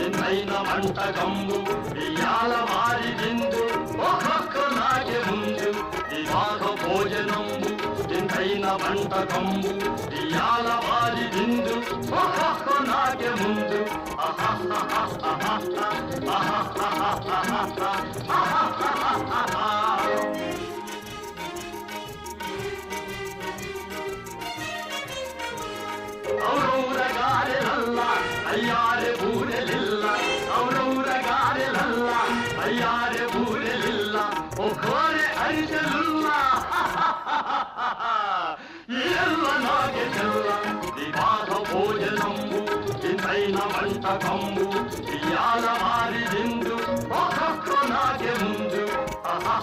వింతైన వంటకంబు ఇయాల వారి విందు ఒక్కొక్క నాకే ముందు వివాహ భోజనంబు వింతైన వంటకంబు ఇయాల వారి విందు ఒక్కొక్క నాకే ముందు ఔరౌరగారెలల్ల అయ్యారె బూరెలిల్ల ఔరౌరగారెలల్ల అయ్యారె బూరెలిల్ల ఒక్కోరె అరిసెలుల్ల ఎల్ల నాగే చెల్ల వివాహ భోజనంబు వింతైన వంటకంబు ఇయాల వారి విందు ఒక్కొక్క నాగే ముందు ఆహా